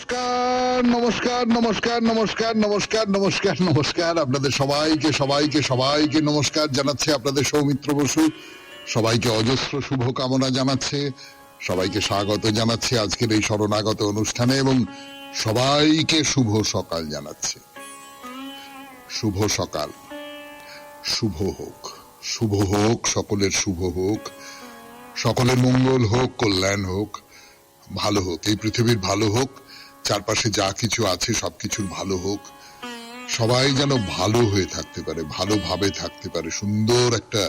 নমস্কার নমস্কার নমস্কার নমস্কার নমস্কার নমস্কার নমস্কার আপনাদের সবাইকে সবাইকে সবাইকে নমস্কার জানাচ্ছে আপনাদের সৌমিত্র বসু। সবাইকে অজস্র শুভকামনা জানাচ্ছে, সবাইকে স্বাগত জানাচ্ছে আজকের এই শরণাগত অনুষ্ঠানে এবং সবাইকে শুভ সকাল জানাচ্ছে। শুভ সকাল, শুভ হোক, শুভ হোক, সকলের শুভ হোক, সকলের মঙ্গল হোক, কল্যাণ হোক, ভালো হোক, এই পৃথিবীর ভালো হোক, চারপাশে যা কিছু আছে সবকিছুর ভালো হোক, সবাই যেন ভালো হয়ে থাকতে পারে, ভালোভাবে থাকতে পারে, সুন্দর একটা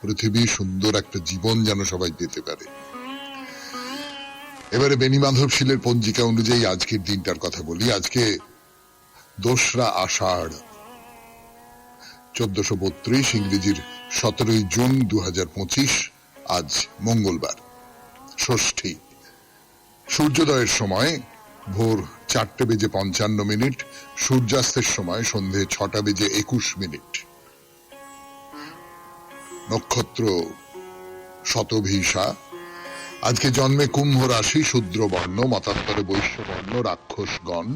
পৃথিবী, সুন্দর একটা জীবন যেন সবাই পেতে পারে। এবারে বেণীমাধব শীলের পঞ্জিকা অনুযায়ী আজকের দিনটার কথা বলি। আজকে 2রা আষাঢ় 1432, ইংরেজির 17ই জুন 2025, আজ মঙ্গলবার, ষষ্ঠী। সূর্যোদয়ের সময় ভোর 4:55, সূর্যাস্তের সময় সন্ধে 6:21। নক্ষত্র শতভিষা। আজকে জন্মে কুম্ভ রাশি, শূদ্র বর্ণ, মতান্তরে বৈশ্য বর্ণ, রাক্ষসগণ।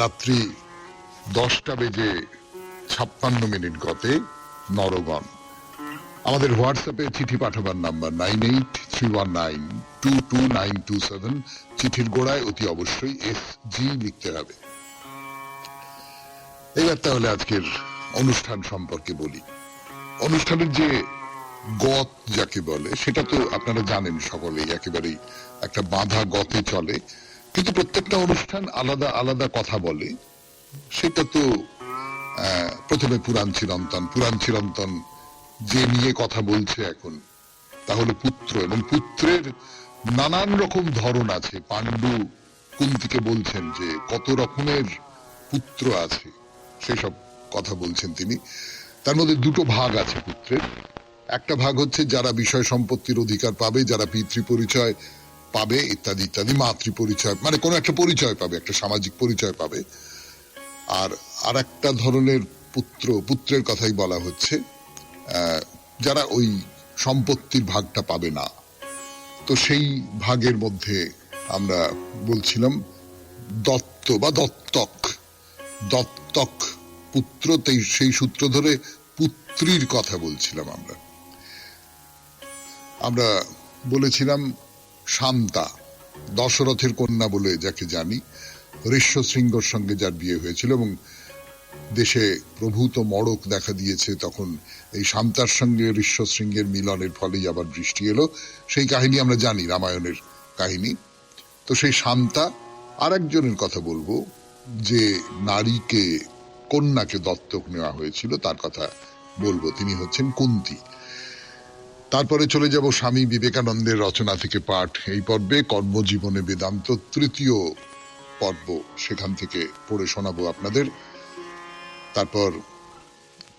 রাত্রি 10:56 গতে নরগণ। আমাদের হোয়াটসঅ্যাপে চিঠি পাঠাবার নাম্বার 9831922927। চিঠির গোড়ায় অতি অবশ্যই SG লিখতে হবে। এবার তাহলে আজকের অনুষ্ঠান সম্পর্কে বলি। অনুষ্ঠানের যে গত যাকে বলে সেটা তো আপনারা জানেন সকলেই, একেবারেই একটা বাঁধা গতে চলে, কিন্তু প্রত্যেকটা অনুষ্ঠান আলাদা আলাদা কথা বলে। সেটা তো প্রথমে পুরাণ চিরন্তন যে নিয়ে কথা বলছে এখন, তাহলে পুত্র, এবং পুত্রের নানান রকম ধরন আছে। পাণ্ডু কুন্তিকে বলছেন যে কত রকমের পুত্র আছে, সেসব কথা বলছেন তিনি। তার মধ্যে দুটো ভাগ আছে পুত্রের। একটা ভাগ হচ্ছে যারা বিষয় সম্পত্তির অধিকার পাবে, যারা পিতৃ পরিচয় পাবে ইত্যাদি ইত্যাদি, মাতৃ পরিচয় মানে কোনো একটা পরিচয় পাবে, একটা সামাজিক পরিচয় পাবে। আর একটা ধরনের পুত্রের কথাই বলা হচ্ছে যারা ওই সম্পত্তির ভাগটা পাবে না। তো সেই ভাগের মধ্যে আমরা বলছিলাম দত্ত বা দত্তক পুত্র, সেই সূত্র ধরে পুত্রীর কথা বলছিলাম। আমরা বলেছিলাম শান্তা, দশরথের কন্যা বলে যাকে জানি, ঋষ্যশৃঙ্গর সঙ্গে যার বিয়ে হয়েছিল এবং দেশে প্রভূত মড়ক দেখা দিয়েছে, তখন এই শান্তার সঙ্গে ঋষ্যশৃঙ্গের মিলনের ফলেই আবার বৃষ্টি এলো। সেই কাহিনী আমরা জানি, রামায়ণের কাহিনী। তো সেই শান্তা। আর একজনের কথা বলবো যে নারীকে, কন্যাকে দত্তক নেওয়া হয়েছিল, তার কথা বলবো। তিনি হচ্ছেন কুন্তী। তারপরে চলে যাব স্বামী বিবেকানন্দের রচনা থেকে পাঠ। এই পর্বে কর্মজীবনে বেদান্ত, 3য় পর্ব, সেখান থেকে পড়ে শোনাবো আপনাদের। তারপর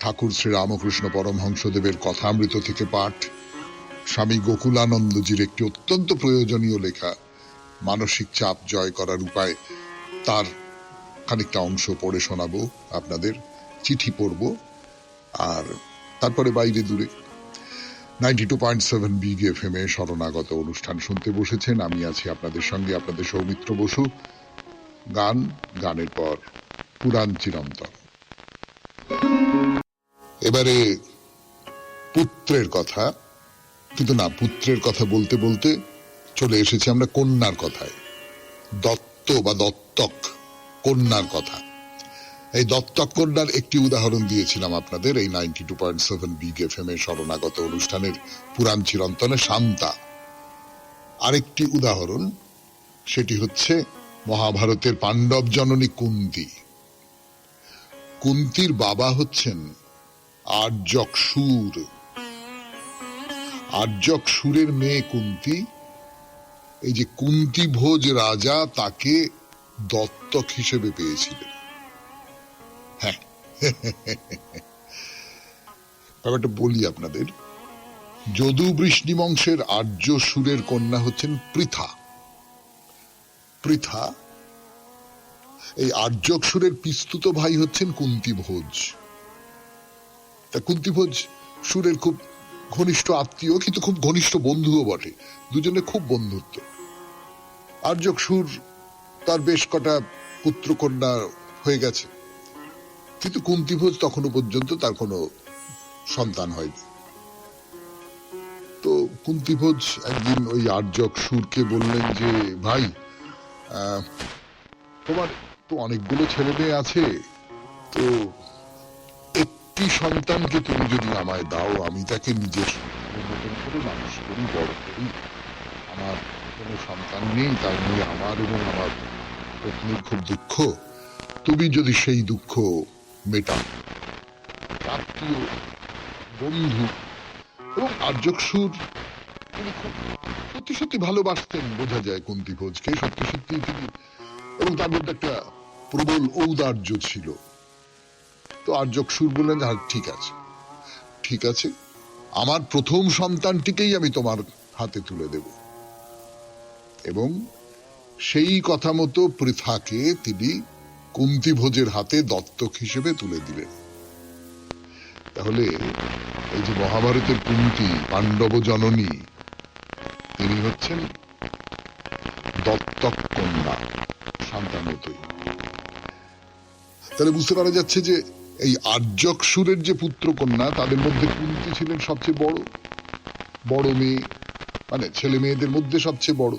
ঠাকুর শ্রী রামকৃষ্ণ পরমহংসদেবের কথামৃত থেকে পাঠ, স্বামী গোকুলানন্দজির একটি অত্যন্ত প্রয়োজনীয় লেখা মানসিক চাপ জয় করার উপায়, তার খানিকটা অংশ পড়ে শোনাবো আপনাদের। চিঠি পড়ব, আর তারপরে বাইরে দূরে 92.7 বিগ FM এ শরণাগত অনুষ্ঠান শুনতে বসেছেন। আমি আছি আপনাদের সঙ্গে, আপনাদের সৌমিত্র বসু। গানের পর পুরাণ চিরন্তন। এবারে পুত্রের কথা, কিন্তু না, পুত্রের কথা বলতে বলতে চলে এসেছি আমরা কন্যার কথায়। দত্ত বা দত্তক কন্যার কথা। এই দত্তক কন্যার একটি উদাহরণ দিয়েছিলাম আপনাদের এই 92.7 বিগ FM এর শরণাগত অনুষ্ঠানের পুরাণ চিরন্তনে, শান্তা। আরেকটি উদাহরণ, সেটি হচ্ছে মহাভারতের পাণ্ডব জননী কুন্তী। কুন্তীর বাবা হচ্ছেন আর্যক-সুর। আর্যক-সুরের মেয়ে কুন্তী। এই যে কুন্তী ভোজ রাজা তাকে দত্তক হিসেবে পেয়েছিলেন। হ্যাঁ, ব্যাপারটা বলি আপনাদের। যদু বৃষ্ণি বংশের আর্য সুরের কন্যা হচ্ছেন পৃথা। এই আর্যক সুরের পিস্তুত ভাই হচ্ছেন কুন্তী ভোজ। তা কুন্তী ভোজ সুরের খুব ঘনিষ্ঠ আত্মীয়, কিন্তু খুব ঘনিষ্ঠ বন্ধুও বটে। দুজনে খুব বন্ধুত্ব। আর্যক সুর তার বেশ কটা পুত্রকন্যা হয়ে গেছে, কিন্তু কুন্তিভোজ তখনও পর্যন্ত তার কোনো সন্তান হয়নি। তো কুন্তিভোজ একদিন ওই আর্যক সুরকে বললেন যে, ভাই, তোমার তো অনেকগুলো ছেলে মেয়ে আছে, তো একটি সন্তানকে তুমি যদি আমায় দাও, আমি তাকে নিজের মতন করে মানুষ করি, বড় করি। আমার কোনো সন্তান নেই, তাই নিয়ে আমার এবং আমার পত্নীর খুব দুঃখ। তুমি যদি সেই দুঃখ মেটাও, আত্মীয়, বন্ধু এবং আর্যক সুর তিনি খুব সত্যি সত্যি ভালোবাসতেন, বোঝা যায় কুন্তিভোজকে সত্যি সত্যি তিনি, এবং তার মধ্যে একটা প্রবল ঔদার্য ছিল। তো আর্যক সুর বললেন, হ্যাঁ ঠিক আছে, ঠিক আছে, আমার প্রথম সন্তানটিকেই আমি তোমার হাতে তুলে দেব। এবং সেই কথা মতো পৃথাকে তিনি কুন্তিভোজের হাতে দত্তক হিসেবে তুলে দিলেন। তাহলে এই যে মহাভারতের কুন্তি, পাণ্ডব জননী, তিনি হচ্ছেন দত্তক কন্যা সন্তানতই। তাহলে বুঝতে পারা যাচ্ছে যে এই আর্যক সুরের যে পুত্র কন্যা, তাদের মধ্যে কুন্তি ছিলেন সবচেয়ে বড় মেয়ে, মানে ছেলে মেয়েদের মধ্যে সবচেয়ে বড়।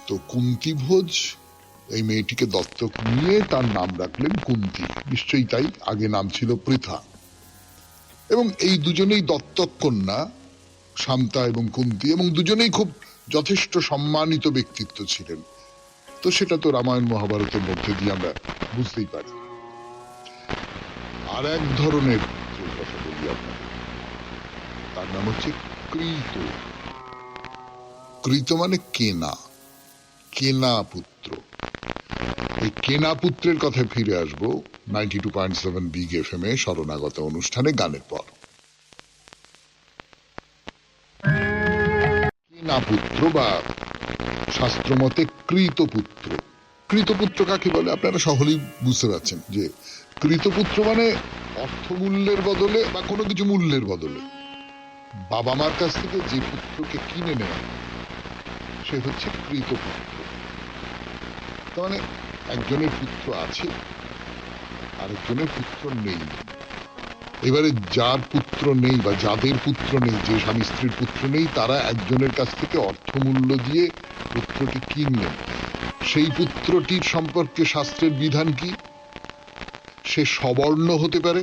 তো কুন্তিভোজ এই মেয়েটিকে দত্তক নিয়ে তার নাম রাখলেন কুন্তি, নিশ্চয়ই তাই, আগে নাম ছিল পৃথা। এবং এই দুজনেই দত্তক কন্যা, শান্তা এবং কুন্তি, এবং দুজনেই খুব যথেষ্ট সম্মানিত ব্যক্তিত্ব ছিলেন। তো সেটা তো রামায়ণ মহাভারতের মধ্যে দিয়ে আমরা বুঝতেই পারি। আর এক ধরনের কথা বলি আপনাকে, তার নাম হচ্ছে কৃত। কৃত মানে কেনা, কেনা পুত্র। এই কেনা পুত্রের কথায় ফিরে আসবো 92.7 বিগ এফএম এ শরণাগত অনুষ্ঠানে গানের পর। কেনা পুত্র বা শাস্ত্রমতে কৃতপুত্র। কৃতপুত্র কাকে বলে আপনারা সহজেই বুঝতে পারছেন যে কৃতপুত্র মানে অর্থমূল্যের বদলে বা কোনো কিছু মূল্যের বদলে বাবা মার কাছ থেকে যে পুত্রকে কিনে নেওয়া, সে হচ্ছে কৃতপুত্র। তার মানে একজনের পুত্র আছে, আরেকজনের পুত্র নেই। এবারে যার পুত্র নেই বা যাদের পুত্র নেই, যে স্বামী স্ত্রীর পুত্র নেই, তারা একজনের কাছ থেকে অর্থমূল্য দিয়ে পুত্রটি কিনলেন। সেই পুত্রটির সম্পর্কে শাস্ত্রের বিধান কি? সে সবর্ণ হতে পারে,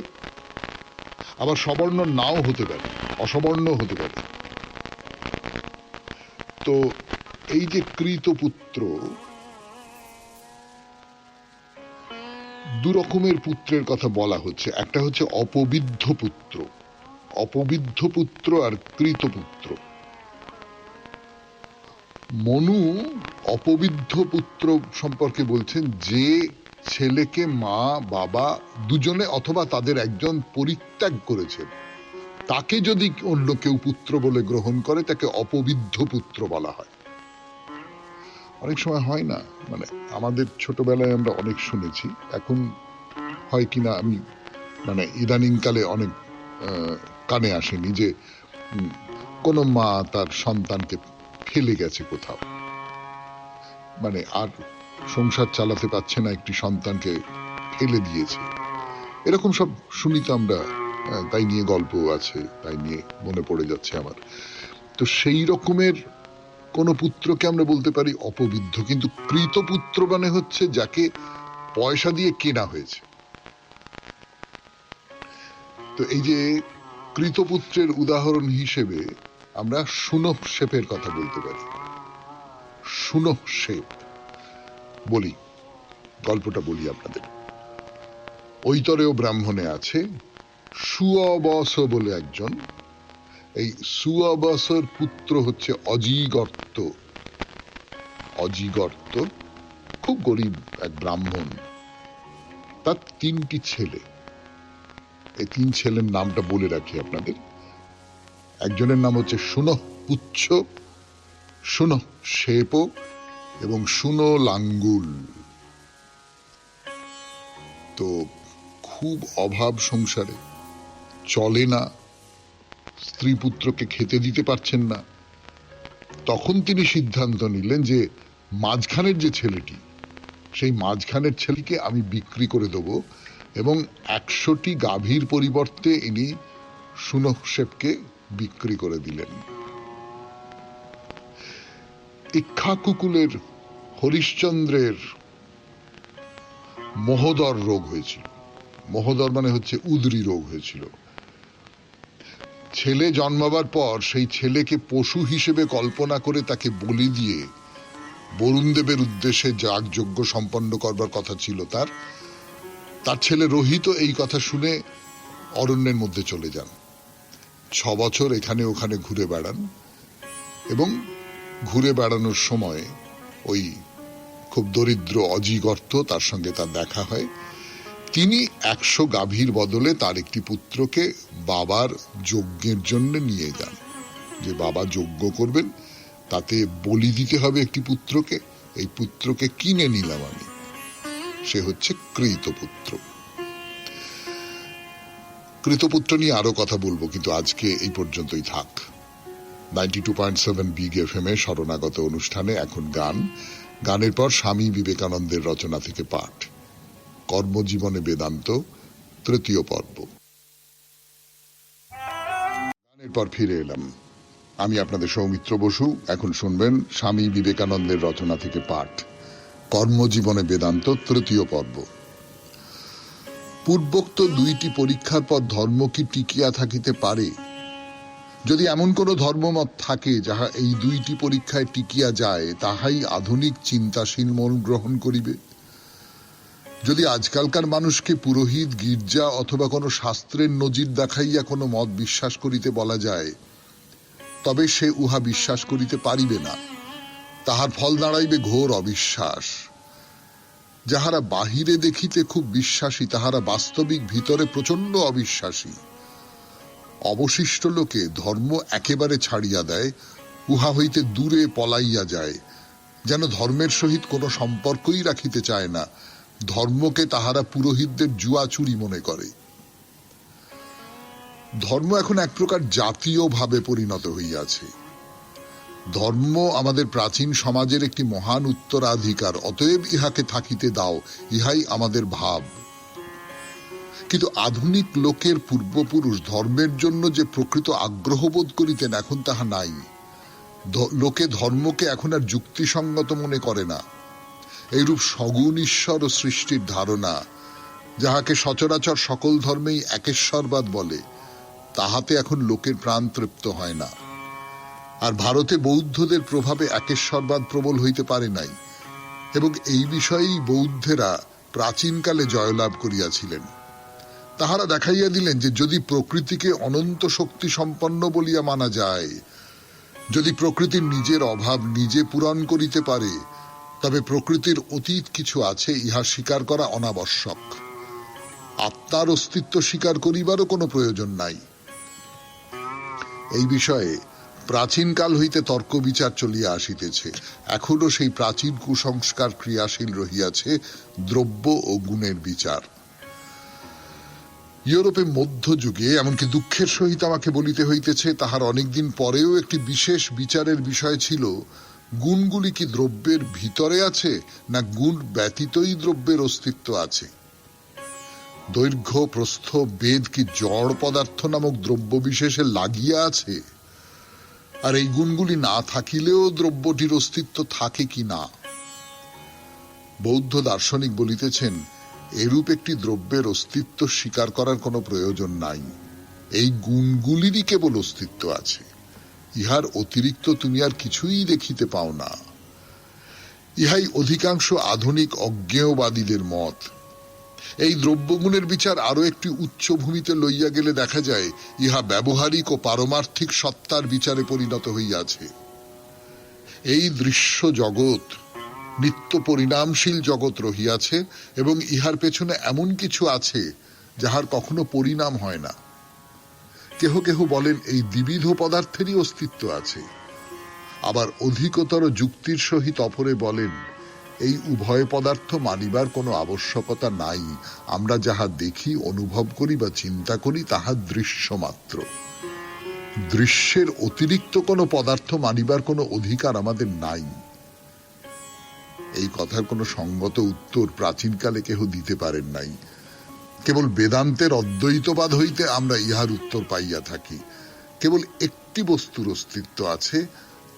আবার সবর্ণ নাও হতে পারে, অসবর্ণ হতে পারে। তো এই যে কৃতপুত্র, দু রকমের পুত্রের কথা বলা হচ্ছে। একটা হচ্ছে অপবিদ্ধ পুত্র, অপবিদ্ধ পুত্র আর কৃতপুত্র। মনু অপবিদ্ধ পুত্র সম্পর্কে বলছেন, যে ছেলেকে মা বাবা দুজনে অথবা তাদের একজন পরিত্যাগ করেছেন, তাকে যদি অন্য কেউ পুত্র বলে গ্রহণ করে, তাকে অপবিদ্ধ পুত্র বলা হয়। অনেক সময় হয় না, মানে আমাদের ছোটবেলায় আমরা অনেক শুনেছি, এখন হয় কিনা আমি মানে ইদানিং কালে অনেক কানে আসেনি, যে কোনো মা তার সন্তানকে ফেলে গেছে কোথাও, মানে আর সংসার চালাতে পারছে না, একটি সন্তানকে ফেলে দিয়েছে, এরকম সব শুনি তো আমরা। তাই নিয়ে গল্প আছে, তাই নিয়ে মনে পড়ে যাচ্ছে আমার। তো সেই রকমের কোন পুত্রকে আমরা বলতে পারি অপবিদ্ধ। কিন্তু কৃতপুত্র মানে হচ্ছে যাকে পয়সা দিয়ে কেনা হয়েছে। তো এই যে কৃতপুত্রের উদাহরণ হিসেবে আমরা সুনঃশেপের কথা বলতে পারি। সুনঃশেপ বলি, গল্পটা বলি আপনাদের। ঐতরেয় ব্রাহ্মণে আছে সুঅবস বলে একজন। এই সুঅবসর পুত্র হচ্ছে অজিগর্ত। অজিগর্ত খুব গরিব এক ব্রাহ্মণ, তার তিনটি ছেলে। এই তিন ছেলের নামটা বলে রাখি আপনাদের। একজনের নাম হচ্ছে সুনঃ পুচ্ছ, সুনঃ শেপ এবং সুনো লাঙ্গুল। তো খুব অভাব সংসারে, চলে না, স্ত্রী পুত্রকে খেতে দিতে পারছেন না। তখন তিনি সিদ্ধান্ত নিলেন যে মাঝখানের যে ছেলেটি, সেই মাঝখানের ছেলেকে আমি বিক্রি করে দেব, এবং 100টি গাভীর পরিবর্তে ইনি সুনক্ষেপকে বিক্রি করে দিলেন। ইক্ষ্বাকুকুলের হরিশ্চন্দ্রের মহোদর রোগ হয়েছিল। মহোদর মানে হচ্ছে উদরি রোগ হয়েছিল। ছেলে জন্মাবার পর সেই ছেলেকে পশু হিসেবে কল্পনা করে তাকে বলি দিয়ে বরুণদেবের উদ্দেশ্যে যাগযজ্ঞ সম্পন্ন করবার কথা ছিল তার ছেলে রোহিত এই কথা শুনে অরণ্যের মধ্যে চলে যান। 6 বছর এখানে ওখানে ঘুরে বেড়ান, এবং ঘুরে বেড়ানোর সময় ওই খুব দরিদ্র অজিগর্ত তার সঙ্গে তার দেখা হয়। তিনি 100 গাভীর বদলে তার একটি পুত্রকে বাবার যজ্ঞের জন্য নিয়ে যান, যে বাবা যজ্ঞ করবেন, তাতে বলি দিতে হবে একটি পুত্রকে, এই পুত্রকে কিনে নিলাম আমি, সে হচ্ছে কৃতপুত্র। কৃতপুত্র নিয়ে আরো কথা বলবো, কিন্তু আজকে এই পর্যন্তই থাক। 92.7 বিগ এফএম এ শরণাগত অনুষ্ঠানে এখন গানের পর স্বামী বিবেকানন্দের রচনা থেকে পাঠ, কর্মজীবনে বেদান্ত, 3য় পর্ব। গানের পর ফিরে এলাম, আমি আপনাদের সৌমিত্র বসু। এখন শুনবেন স্বামী বিবেকানন্দের রচনা থেকে পাঠ, কর্মজীবনে বেদান্ত, 3য় পর্ব। পূর্বোক্ত 2টি পরীক্ষার পর ধর্ম কি টিকিয়া থাকিতে পারে? যদি এমন কোন ধর্মমত থাকে যাহা এই 2টি পরীক্ষায় টিকিয়া যায়, তাহাই আধুনিক চিন্তাশীল মন গ্রহণ করিবে। যদি আজকালকার মানুষকে পুরোহিত, গির্জা অথবা কোনো শাস্ত্রের নজির দেখাইয়া কোনো মত বিশ্বাস করিতে বলা যায়, তবে সে উহা বিশ্বাস করিতে পারিবে না। তাহার ফল দাঁড়াইবে ঘোর অবিশ্বাস। যাহারা বাহিরে দেখিতে খুব বিশ্বাসী, তাহারা বাস্তবিক ভিতরে প্রচন্ড অবিশ্বাসী। অবশিষ্ট লোকে ধর্ম একেবারে ছাড়িয়া দেয়, উহা হইতে দূরে পলাইয়া যায়, যেন ধর্মের সহিত কোনো সম্পর্কই রাখিতে চায় না। ধর্মকে তাহারা পুরোহিতদের জুয়াচুরি মনে করে। ধর্ম এখন এক প্রকার জাতীয় ভাবে পরিণত হইয়াছে। ধর্ম আমাদের প্রাচীন সমাজের একটি মহান উত্তরাধিকার, অতএব ইহাকে থাকিতে দাও, ইহাই আমাদের ভাব। কিন্তু আধুনিক লোকের পূর্বপুরুষ ধর্মের জন্য যে প্রকৃত আগ্রহ বোধ করিতেন, এখন তাহা নাই। লোকে ধর্মকে এখন আর যুক্তিসঙ্গত মনে করে না। এইরূপ সগুণ ঈশ্বর ও সৃষ্টির ধারণা, যাহাকে সচরাচর সকল ধর্মেই একেশ্বরবাদ বলে, তাহাতে এখন লোকের প্রাণ তৃপ্ত হয় না। আর ভারতে বৌদ্ধদের প্রভাবে একেশ্বরবাদ প্রবল হইতে পারে নাই, এবং এই বিষয়েই বৌদ্ধেরা প্রাচীনকালে জয়লাভ করিয়াছিলেন। তাহারা দেখাইয়া দিলেন যে যদি প্রকৃতিকে অনন্ত শক্তি সম্পন্ন বলিয়া মানা যায়, যদি প্রকৃতির নিজের অভাব নিজে পূরণ করিতে পারে, তবে প্রকৃতির অতীত কিছু আছে, ইহা স্বীকার করা অনাবশ্যক। আত্মার অস্তিত্ব স্বীকার করিবারও কোনো প্রয়োজন নাই। এই বিষয়ে প্রাচীনকাল হইতে তর্ক বিচার চলিয়া আসিতেছে। এখনো সেই প্রাচীন কুসংস্কার ক্রিয়াশীল রহিয়াছে, দ্রব্য ও গুণের বিচার। ইউরোপে মধ্যযুগে, এমনকি দুঃখের সহিত আমাকে বলিতে হইতেছে, তাহার অনেকদিন পরেও একটি বিশেষ বিচারের বিষয় ছিল, গুণগুলি কি দ্রব্যের ভিতরে আছে, না গুণ ব্যতীতই দ্রব্যের অস্তিত্ব আছে? দৈর্ঘ্য, প্রস্থ, বেদ কি জড় পদার্থ নামক দ্রব্য বিশেষে লাগিয়া আছে? আর এই গুণগুলি না থাকিলেও দ্রব্যটির অস্তিত্ব থাকে কি না? বৌদ্ধ দার্শনিক বলিতেছেন, এরূপ একটি দ্রব্যের অস্তিত্ব স্বীকার করার কোনো প্রয়োজন নাই। এই গুণগুলিরই কেবল অস্তিত্ব আছে, ইহার অতিরিক্ত তুমি আর কিছুই দেখিতে পাও না। ইহাই অধিকাংশ আধুনিক অজ্ঞেয়বাদীদের মত। এই দ্রব্যগুণের বিচার আরো একটি উচ্চ ভূমিতে লইয়া গেলে দেখা যায়, ইহা ব্যবহারিক ও পারমার্থিক সত্তার বিচারে পরিণত হইয়াছে। এই দৃশ্য জগৎ নিত্য পরিণামশীল জগৎ রহিয়াছে, এবং ইহার পেছনে এমন কিছু আছে যাহার কখনো পরিণাম হয় না। কেহ কেহ বলেন এই দ্বিবিধ পদার্থেরই অস্তিত্ব আছে, আবার অধিকতর যুক্তির সহিত অপরে বলেন এই উভয় পদার্থ মানিবার কোনো আবশ্যকতা নাই। আমরা যাহা দেখি, অনুভব করি বা চিন্তা করি, তাহা দৃশ্য মাত্র। দৃশ্যের অতিরিক্ত কোনো পদার্থ মানিবার কোনো অধিকার আমাদের নাই। এই কথার কোনো সঙ্গত উত্তর প্রাচীনকালে কেহ দিতে পারেন নাই। কেবল বেদান্তের অদ্বৈতবাদ হইতে আমরা ইহার উত্তর পাইয়া থাকি। কেবল একটি বস্তুর অস্তিত্ব আছে,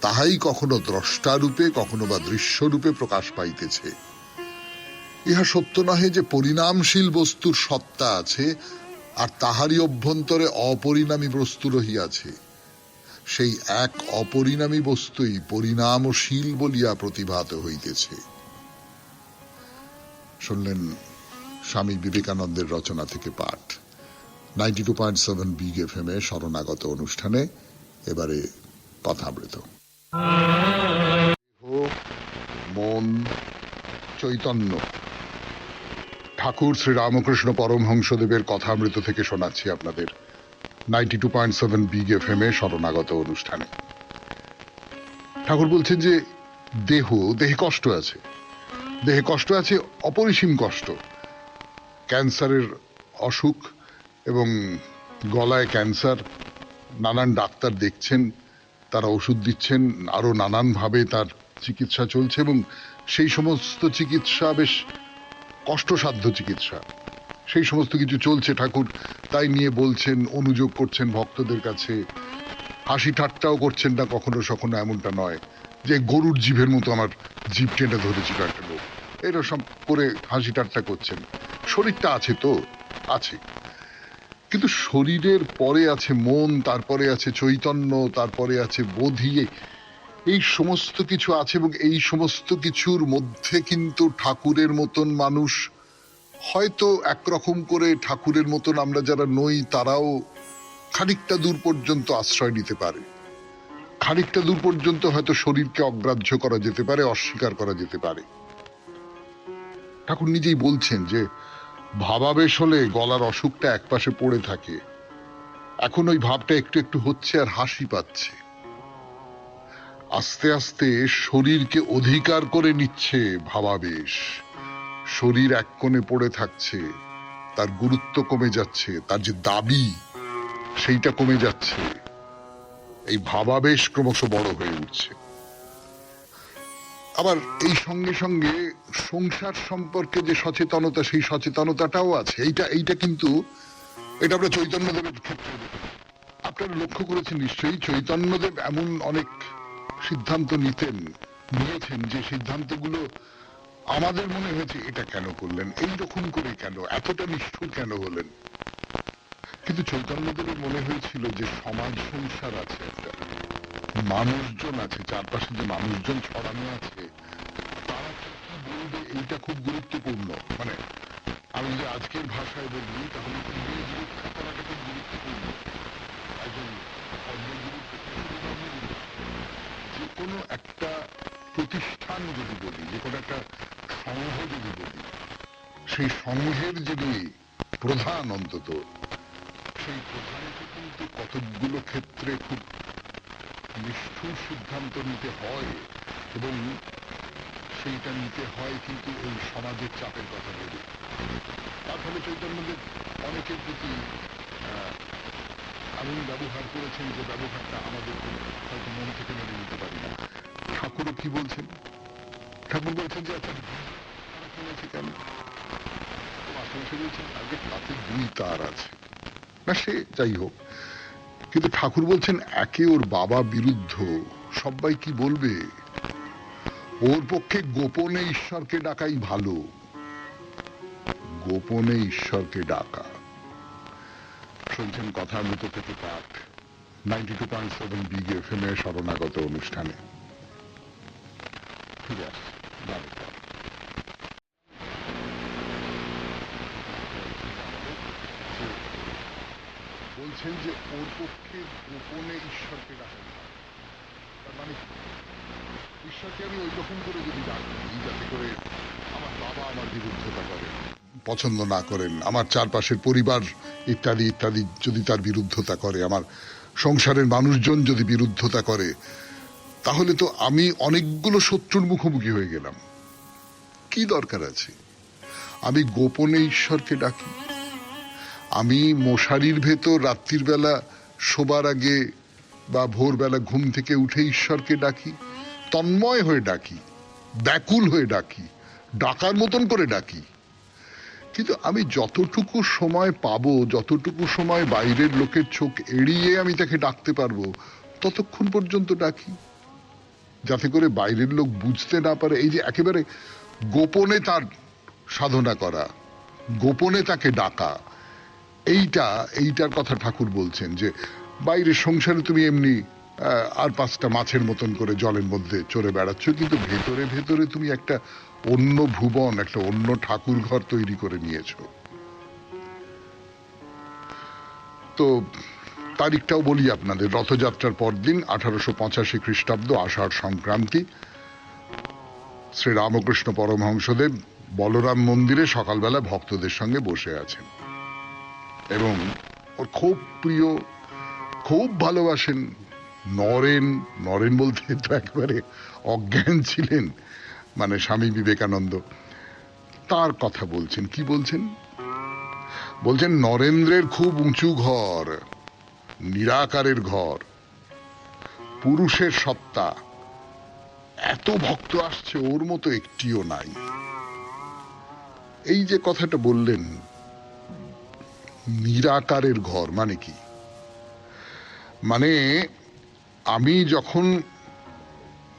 তাহাই কখনো দ্রষ্টারূপে কখনো বা দৃশ্যরূপে প্রকাশ পাইতেছে। ইহা সত্য নহে যে পরিণামশীল বস্তুর সত্তা আছে আর তাহারই অভ্যন্তরে অপরিণামী বস্তু রহিয়াছে। সেই এক অপরিণামী বস্তুই পরিণামশীল বলিয়া প্রতিভাত হইতেছে। শুনলেন স্বামী বিবেকানন্দের রচনা থেকে পাঠ 92.7 বিগ এফএম এ শরণাগত অনুষ্ঠানে। এবারে কথামৃত। মন, চৈতন্য। ঠাকুর শ্রী রামকৃষ্ণ পরমহংসদেবের কথামৃত থেকে শোনাচ্ছি আপনাদের 92.7 বিগ এফএম এ শরণাগত অনুষ্ঠানে। ঠাকুর বলছেন যে দেহে কষ্ট আছে, দেহে কষ্ট আছে, অপরিসীম কষ্ট। ক্যান্সারের অসুখ এবং গলায় ক্যান্সার, নানান ডাক্তার দেখছেন, তারা ওষুধ দিচ্ছেন, আরো নানানভাবে তার চিকিৎসা চলছে এবং সেই সমস্ত চিকিৎসা বেশ কষ্টসাধ্য চিকিৎসা, সেই সমস্ত কিছু চলছে। ঠাকুর তাই নিয়ে বলছেন, অনুযোগ করছেন ভক্তদের কাছে, হাসি ঠাট্টাও করছেন না কখনো সখনো, এমনটা নয় যে গরুর জিভের মতো আমার জিভ টেনে ধরেছিল একটা লোক, এটা সব করে হাসি ঠাট্টা করছেন। শরীরটা আছে তো আছে, কিন্তু শরীরের পরে আছে মন, তারপরে আছে চৈতন্য, তারপরে আছে বোধি, এই সমস্ত কিছু আছে। এবং এই সমস্ত কিছুর মধ্যে কিন্তু ঠাকুরের মতন মানুষ, হয়তো একরকম করে ঠাকুরের মতন আমরা যারা নই তারাও খানিকটা দূর পর্যন্ত আশ্রয় নিতে পারে, খানিকটা দূর পর্যন্ত হয়তো শরীরকে অগ্রাহ্য করা যেতে পারে, অস্বীকার করা যেতে পারে। ঠাকুর নিজেই বলছেন যে ভাবাবেশ হলে গলার অসুখটা একপাশে পড়ে থাকে, এখন ওই ভাবটা একটু একটু হচ্ছে আর হাসি পাচ্ছে। আস্তে আস্তে শরীরকে অধিকার করে নিচ্ছে ভাবাবেশ, শরীর এক কোণে পড়ে থাকছে, তার গুরুত্ব কমে যাচ্ছে, তার যে দাবি সেইটা কমে যাচ্ছে, এই ভাবাবেশ ক্রমশ বড় হয়ে উঠছে। আবার এই সঙ্গে সঙ্গে সংসার সম্পর্কে যে সচেতনতা, সেই সচেতনতাটাও আছে। এইটা কিন্তু এটা আমরা চৈতন্যদেবের ক্ষেত্রে আপনারা লক্ষ্য করেছেন নিশ্চয়ই। চৈতন্যদেব এমন অনেক সিদ্ধান্ত নিয়েছেন যে সিদ্ধান্তগুলো আমাদের মনে হয়েছে এটা কেন করলেন, এইরকম করে কেন, এতটা নিষ্ঠুর কেন হলেন। কিন্তু চৈতন্যদেবের মনে হয়েছিল যে সমাজ সংসার আছে, একটা মানুষজন আছে, চারপাশে যে মানুষজন ছড়ানো আছে, তারা কি বলবে এইটা খুব গুরুত্বপূর্ণ। মানে আমি যদি আজকের ভাষায় বলি তাহলে ইমেজ রক্ষা করাটা খুব গুরুত্বপূর্ণ। একজন যে কোনো একটা প্রতিষ্ঠান যদি বলি, যে কোনো একটা সংঘ যদি বলি, সেই সংঘের যিনি প্রধান, অন্তত সেই প্রধানকে কিন্তু কতগুলো ক্ষেত্রে খুব নিষ্ঠুর সিদ্ধান্ত নিতে হয়, এবং সেইটা নিতে হয় কিন্তু এই সমাজের চাপের কথা ভেবে। তার ফলে চৈতন্যদেব অনেকের প্রতি এমন ব্যবহার করেছেন যে ব্যবহারটা আমাদের হয়তো মন থেকে মেনে নিতে পারি না। ঠাকুরও কি বলছেন? ঠাকুর বলছেন যে আচ্ছা কেন আশেপাশে বলছেন আগে তাতে দুই তার আছে না, সে যাই হোক, কিন্তু ঠাকুর বলছেন একে ওর বাবা বিরুদ্ধ, সবাই কি বলবে, ওর পক্ষে গোপনে ঈশ্বরকে ডাকাই ভালো, গোপনে ঈশ্বরকে ডাকা। শুনছেন কথামৃত থেকে পাঠ 92.7 বিগ এফএম এ শরণাগত অনুষ্ঠানে। ঠিক আছে, বলছেন যে ওর পক্ষে গোপনে ঈশ্বরকে ডাকা, তার মানে ঈশ্বরকে আমি ওই রকম করে যদি ডাকি যাতে করে আমার বাবা আমার বিরুদ্ধতা করেন, পছন্দ না করেন, আমার চারপাশের পরিবার ইত্যাদি ইত্যাদি যদি তার বিরুদ্ধতা করে, আমার সংসারের মানুষজন যদি বিরুদ্ধতা করে, তাহলে তো আমি অনেকগুলো শত্রুর মুখোমুখি হয়ে গেলাম। কি দরকার আছে আমি গোপনে ঈশ্বরকে ডাকি? আমি মশারির ভেতর রাত্রির বেলা শোবার আগে বা ভোরবেলা ঘুম থেকে উঠে ঈশ্বরকে ডাকি, তন্ময় হয়ে ডাকি, ব্যাকুল হয়ে ডাকি, ডাকার মতন করে ডাকি। কিন্তু আমি যতটুকু সময় পাবো, যতটুকু সময় বাইরের লোকের চোখ এড়িয়ে আমি তাকে ডাকতে পারবো, ততক্ষণ পর্যন্ত ডাকি, যাতে করে বাইরের লোক বুঝতে না পারে। এই যে একেবারে গোপনে তার সাধনা করা, গোপনে তাকে ডাকা, এইটার কথা ঠাকুর বলছেন যে বাইরের সংসারে তুমি এমনি আর পাঁচটা মাছের মতন করে জলের মধ্যে চড়ে বেড়াচ্ছ, কিন্তু ভেতরে ভেতরে তুমি একটা অন্য ভুবন, একটা অন্য ঠাকুর ঘর তৈরি করে নিয়েছ। তো তারিখটাও বলি আপনাদের, রথযাত্রার পরদিন 1885 খ্রিস্টাব্দ, আষাঢ় সংক্রান্তি, শ্রী রামকৃষ্ণ পরমহংসদেব বলরাম মন্দিরে সকালবেলা ভক্তদের সঙ্গে বসে আছেন এবং ওর খুব প্রিয়, খুব ভালোবাসেন নরেন। নরেন বলতে তো একেবারে অজ্ঞান ছিলেন, মানে স্বামী বিবেকানন্দ। তার কথা বলছেন। কি বলছেন? বলছেন নরেন্দ্রের খুব উঁচু ঘর, নিরাকারের ঘর, পুরুষের সত্তা, এত ভক্ত আসছে ওর মতো একটিও নাই। এই যে কথাটা বললেন নিরাকারের ঘর, মানে কি? মানে আমি যখন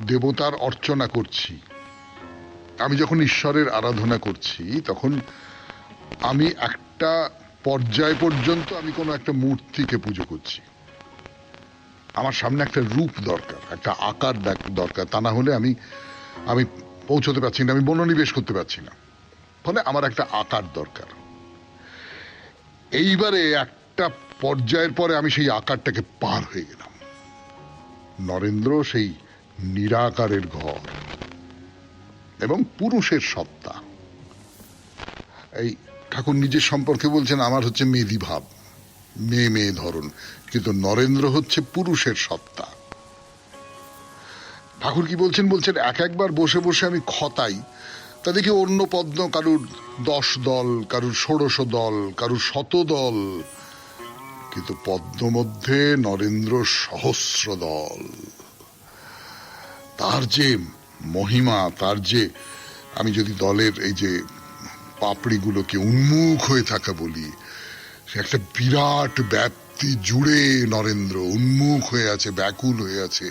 দেবতার অর্চনা করছি, আমি যখন ঈশ্বরের আরাধনা করছি, তখন আমি একটা পর্যায় পর্যন্ত আমি কোনো একটা মূর্তিকে পুজো করছি। আমার সামনে একটা রূপ দরকার, একটা আকার দরকার, তা না হলে আমি আমি পৌঁছতে পারছি না, আমি মনোনিবেশ করতে পারছি না। ফলে আমার একটা আকার দরকার। এইবারে একটা পর্যায়ের পরে আমি সেই আকারটাকে পার হয়ে গেলাম। নরেন্দ্র সেই নিরাকারের ঘর এবং পুরুষের সত্তা। এই ঠাকুর নিজের সম্পর্কে বলছেন আমার হচ্ছে মেদি ভাব, মেয়ে মেয়ে ধরন, কিন্তু নরেন্দ্র হচ্ছে পুরুষের সত্তা। ঠাকুর কি বলছেন? বলছেন একবার বসে বসে আমি খতাই, তা দেখি অন্য পদ্ম কারুর 10 দল, কারুর 16 দল, কারুর 100 দল, কিন্তু পদ্ম মধ্যে নরেন্দ্র সহস্র দল। তার যে মহিমা, তার যে, আমি যদি দলের এই যে পাপড়িগুলোকে উন্মুখ হয়ে থাকা বলি, সে একটা বিরাট ব্যাপ্তি জুড়ে নরেন্দ্র উন্মুখ হয়ে আছে, ব্যাকুল হয়ে আছে,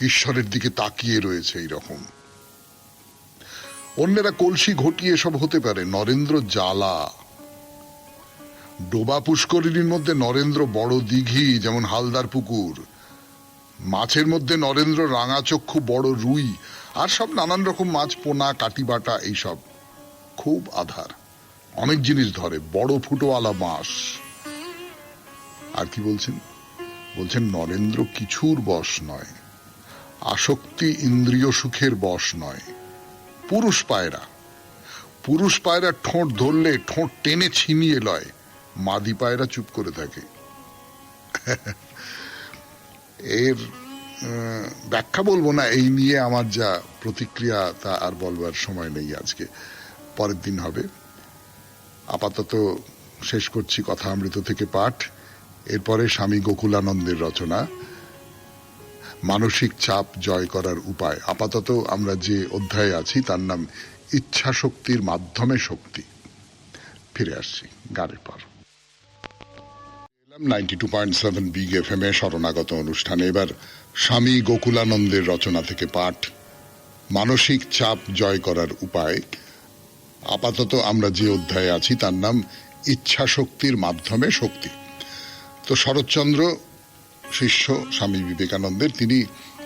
ঈশ্বরের দিকে তাকিয়ে রয়েছে। এইরকম অন্যেরা কলসি ঘটিয়ে সব হতে পারে, নরেন্দ্র জ্বালা। ডোবা পুষ্করিণীর মধ্যে নরেন্দ্র বড় দিঘি, যেমন হালদার পুকুর। মাছের মধ্যে নরেন্দ্র রাঙাচক্ষু বড় রুই, আর সব নানান রকম মাছ, পোনা, কাটিবাটা, এইসব খুব আধার, অনেক জিনিস ধরে, বড় ফুটোওয়ালা মাছ। আর কি বলছেন? বলছেন নরেন্দ্র কিছুর বশ নয়, আসক্তি ইন্দ্রিয় সুখের বশ নয়। পুরুষ পায়রা, পুরুষ পায়রা ঠোঁট ধরলে ঠোঁট টেনে ছিনিয়ে লয়, মাদি পায়রা চুপ করে থাকে। এর ব্যাখ্যা বলবো না, এই নিয়ে আমার যা প্রতিক্রিয়া তা আর বলবার সময় নেই আজকে, পরের দিন হবে। আপাতত শেষ করছি কথামৃত থেকে পাঠ। এরপরে স্বামী গোকুলানন্দের রচনা মানসিক চাপ জয় করার উপায়। আপাতত আমরা যে অধ্যায়ে আছি তার নাম ইচ্ছা শক্তির মাধ্যমে শক্তি। ফিরে আসছি গানের পর। 92.7 বিগ এফএম এ শরণাগত অনুষ্ঠানে এবার স্বামী গোকুলানন্দের রচনা থেকে পাঠ মানসিক চাপ জয় করার উপায়। আপাতত আমরা যে অধ্যায়ে আছি তার নাম ইচ্ছা শক্তির মাধ্যমে শক্তি। তো শরৎচন্দ্র শিষ্য স্বামী বিবেকানন্দের, তিনি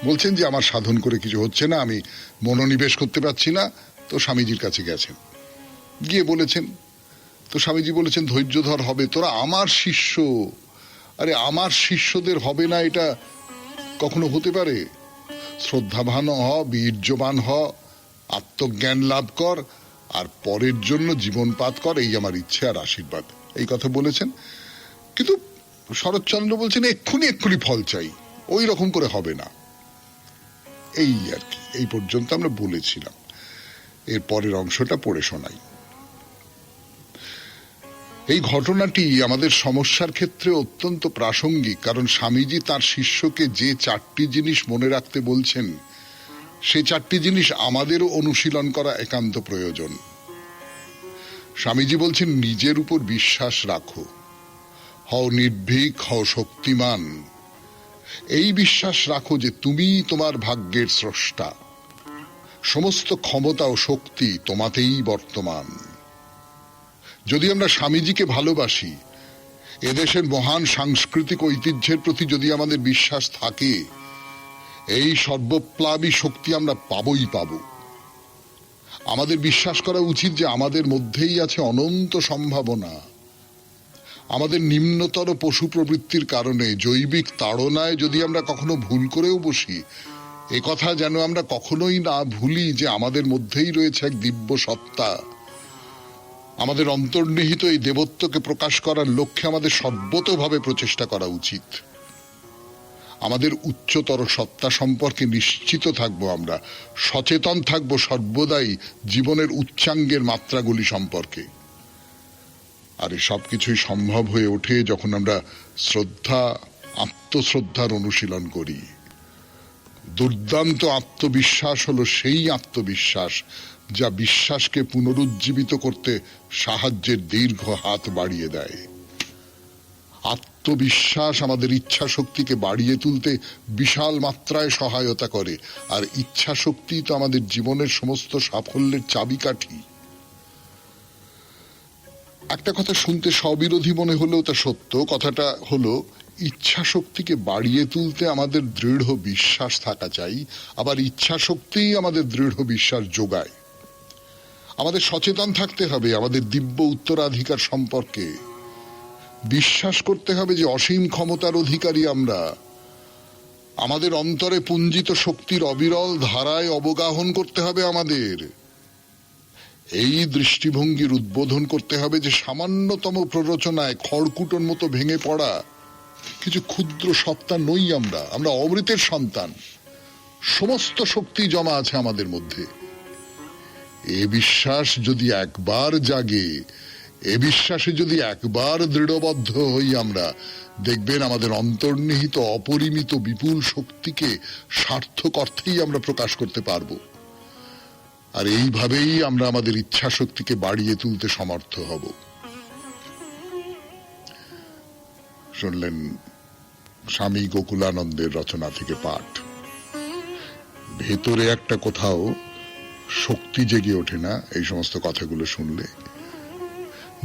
বলছেন যে আমার সাধন করে কিছু হচ্ছে না, আমি মনোনিবেশ করতে পারছি না। তো স্বামীজির কাছে গেছেন, গিয়ে বলেছেন, তো স্বামীজি বলেছেন ধৈর্য ধর, হবে, তোরা আমার শিষ্য। আরে আমার শিষ্যদের হবে না এটা কখনো হতে পারে? শ্রদ্ধাবান হ, বীর্যবান হ, আত্মজ্ঞান লাভ কর, আর পরের জন্য জীবনপাত কর, এই আমার ইচ্ছে আর আশীর্বাদ। এই কথা বলেছেন। কিন্তু শরৎচন্দ্র বলছেন এক্ষুনি ফল চাই, ওই রকম করে হবে না। এই আর কি, এই পর্যন্ত আমরা বলেছিলাম। এর পরের অংশটা পড়ে শোনাই। এই ঘটনাটি আমাদের সমস্যার ক্ষেত্রে অত্যন্ত প্রাসঙ্গিক, কারণ স্বামীজি তার শিষ্যকে যে 4টি জিনিস মনে রাখতে বলছেন, সেই চারটি জিনিস আমাদেরও অনুশীলন করা একান্ত প্রয়োজন। স্বামীজি বলছেন, নিজের উপর বিশ্বাস রাখো, হও নির্ভীক, হও শক্তিমান। এই বিশ্বাস রাখো যে তুমি তোমার ভাগ্যের স্রষ্টা, সমস্ত ক্ষমতা ও শক্তি তোমাতেই বর্তমান। যদি আমরা স্বামীজিকে ভালোবাসি, এদেশের মহান সাংস্কৃতিক ঐতিহ্যের প্রতি যদি আমাদের বিশ্বাস থাকে, এই সর্বপ্লাবী শক্তি আমরা পাবই পাব। আমাদের বিশ্বাস করা উচিত যে আমাদের মধ্যেই আছে অনন্ত সম্ভাবনা। আমাদের নিম্নতর পশু প্রবৃত্তির কারণে, জৈবিক তাড়নায় যদি আমরা কখনো ভুল করেও বসি, এ কথা যেন আমরা কখনোই না ভুলি যে আমাদের মধ্যেই রয়েছে এক দিব্য সত্তা। আমাদের অন্তর্নিহিত এই দেবত্বকে প্রকাশ করার লক্ষ্যে আমাদের সর্বতোভাবে প্রচেষ্টা করা উচিত। আমাদের উচ্চতর সত্তা সম্পর্কে নিশ্চিত থাকবো, আমরা সচেতন থাকবো সর্বদাই জীবনের উচ্চাঙ্গের মাত্রাগুলি সম্পর্কে। আর এই সবকিছুই সম্ভব হয়ে ওঠে যখন আমরা আত্মশ্রদ্ধার অনুশীলন করি। দুর্দান্ত আত্মবিশ্বাস হলো সেই আত্মবিশ্বাস যা বিশ্বাসকে পুনরুজ্জীবিত করতে সাহায্যের দীর্ঘ হাত বাড়িয়ে দেয়। আত্মবিশ্বাস আমাদের ইচ্ছা শক্তিকে বাড়িয়ে তুলতে বিশাল মাত্রায় সহায়তা করে, আর ইচ্ছা শক্তি তো আমাদের জীবনের সমস্ত সাফল্যের চাবিকাঠি। একটা কথা শুনতে স্ববিরোধী মনে হলেও তা সত্য। কথাটা হলো, ইচ্ছা শক্তিকে বাড়িয়ে তুলতে আমাদের দৃঢ় বিশ্বাস থাকা চাই, আবার ইচ্ছা শক্তিই আমাদের দৃঢ় বিশ্বাস যোগায়। আমাদের সচেতন থাকতে হবে আমাদের দিব্য উত্তরাধিকার সম্পর্কে। বিশ্বাস করতে হবে যে অসীম ক্ষমতার অধিকারী আমরা। আমাদের অন্তরে পুঞ্জিত শক্তির অবিরল ধারায় অবগাহন করতে হবে আমাদের। এই দৃষ্টিভঙ্গির উদ্বোধন করতে হবে যে সামান্যতম প্ররোচনায় খড়কুটোর মতো ভেঙে পড়া কিছু ক্ষুদ্র সত্তা নই আমরা। আমরা অমৃতের সন্তান। সমস্ত শক্তি জমা আছে আমাদের মধ্যে। এ বিশ্বাস যদি একবার জাগে, এ বিশ্বাসে যদি একবার দৃঢ়বদ্ধ হই আমরা, দেখবেন আমাদের অন্তর্নিহিত অপরিমিত বিপুল শক্তিকে সার্থক অর্থেই আমরা প্রকাশ করতে পারবো। আর এইভাবেই আমরা আমাদের ইচ্ছা শক্তিকে বাড়িয়ে তুলতে সমর্থ হব। শুনলেন স্বামী গোকুলানন্দের রচনা থেকে পাঠ। ভেতরে একটা কোথাও শক্তি জেগে ওঠে না এই সমস্ত কথাগুলো শুনলে?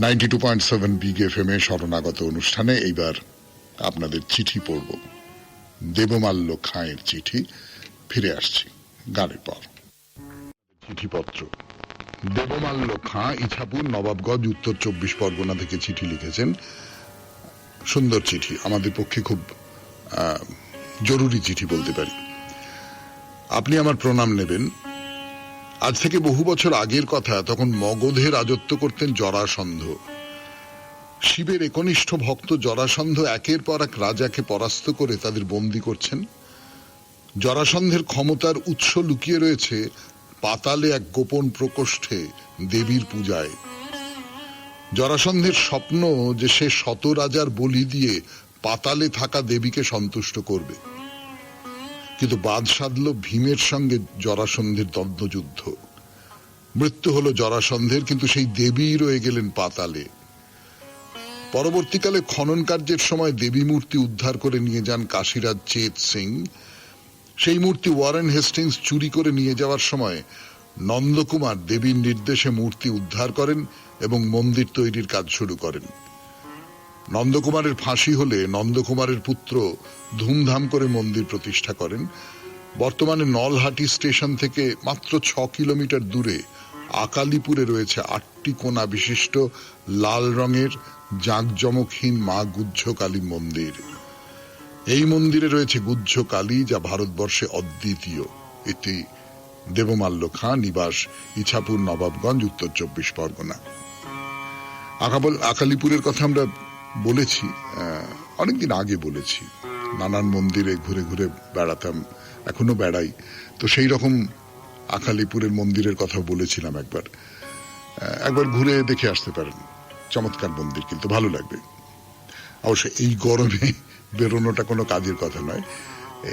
92.7 বিগ এফএম এ শরণাগত অনুষ্ঠানে এইবার আপনাদের চিঠি পড়ব। দেবমাল্য খাঁয়ের চিঠি। ফিরে আসছি গানের পর। চিঠিপত্র। দেবমাল্য খাঁ ইছাপুর, নবাবগঞ্জ, উত্তর 24 পরগনা থেকে চিঠি লিখেছেন। সুন্দর চিঠি, আমাদের পক্ষে খুব জরুরি চিঠি বলতে পারি। আপনি আমার প্রণাম নেবেন। আজ থেকে বহু বছর আগের কথা। তখন মগধে রাজত্ব করতেন জরাসন্ধ। শিবের একনিষ্ঠ ভক্ত জরাসন্ধ একের পর এক রাজাকে পরাস্ত করে তাদের বন্দী করছেন। জরাসন্ধের ক্ষমতার উৎস লুকিয়ে রয়েছে পাতালে এক গোপন প্রকোষ্ঠে দেবীর পূজায়। জরাসন্ধের স্বপ্ন যে সে শত রাজার বলি দিয়ে পাতালে থাকা দেবীকে সন্তুষ্ট করবে। কিন্তু বাদ সাধল ভীমের সঙ্গে জরাসন্ধের দ্বন্দ্বযুদ্ধ। মৃত্যু হলো জরাসন্ধের, কিন্তু সেই দেবী রয়ে গেলেন পাতালে। পরবর্তীকালে খনন কার্যের সময় দেবী মূর্তি উদ্ধার করে নিয়ে যান কাশীরাজ চেত সিং। সেই মূর্তি ওয়ারেন হেস্টিংস চুরি করে নিয়ে যাওয়ার সময় নন্দকুমার দেবীর নির্দেশে মূর্তি উদ্ধার করেন এবং মন্দির তৈরির কাজ শুরু করেন। নন্দকুমারের ফাঁসি হলে নন্দকুমারের পুত্র ধুমধাম করে মন্দির প্রতিষ্ঠা করেন। বর্তমানে নলহাটি স্টেশন থেকে মাত্র 6 কিলোমিটার দূরে আকালিপুরে রয়েছে 8টি কোণা বিশিষ্ট লাল রঙের জাঁকজমকহীন মা গুহ্যকালী মন্দির। এই মন্দিরে রয়েছে গুহ্যকালী, যা ভারতবর্ষে অদ্বিতীয়। এটি দেবমাল্য খাঁ, নিবাস ইছাপুর, নবাবগঞ্জ, উত্তর 24 পরগনা। আকালিপুরের কথা আমরা বলেছি, অনেকদিন আগে বলেছি। নানান মন্দিরে ঘুরে ঘুরে বেড়াতাম, এখনো বেড়াই। তো সেই রকম আকালিপুরের মন্দিরের কথা বলেছিলাম। একবার ঘুরে দেখে আসতে পারেন। চমৎকার মন্দির, কিন্তু ভালো লাগবে। অবশ্য এই গরমে বেরোনোটা কোনো কাজের কথা নয়।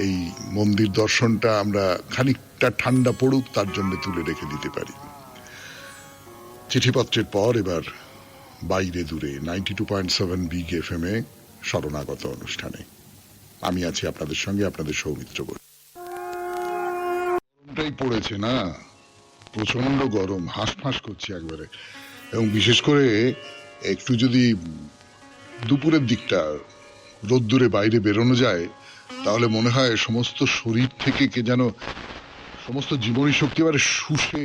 এই মন্দির দর্শনটা আমরা খানিকটা ঠান্ডা পড়ুক তার জন্য তুলে রেখে দিতে পারি। চিঠিপত্রের পর এবার বাইরে দূরে 92.7 বিগ এফএম এ শরণাগত অনুষ্ঠানে আমি আছি আপনাদের সঙ্গে, আপনাদের সৌমিত্র বলে। গরমটাই পড়েছে না, প্রচন্ড গরম, হাঁসফাঁস করছি একবারে। এবং বিশেষ করে একটু যদি দুপুরের দিকটা রোদ্দুরে বাইরে বেরোনো যায় তাহলে মনে হয় সমস্ত শরীর থেকে কে যেন সমস্ত জীবনী শক্তি এবারে শুষে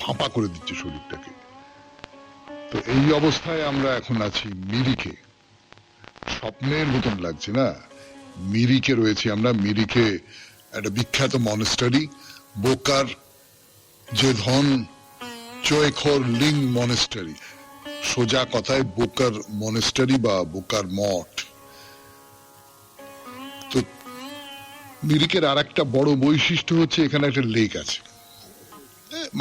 ফাঁপা করে দিচ্ছে শরীরটাকে। তো এই অবস্থায় আমরা এখন আছি মিরিকে। স্বপ্নের মতন লাগছে না? মিরিকে রয়েছি আমরা। মিরিকে একটা বিখ্যাত মনেস্টারি, বোকার যে ধন চয়েখর লিং মনেস্টারি, সোজা কথায় বোকার মনেস্টারি বা বোকার মঠ। তো মিরিকের আর একটা বড় বৈশিষ্ট্য হচ্ছে এখানে একটা লেক আছে,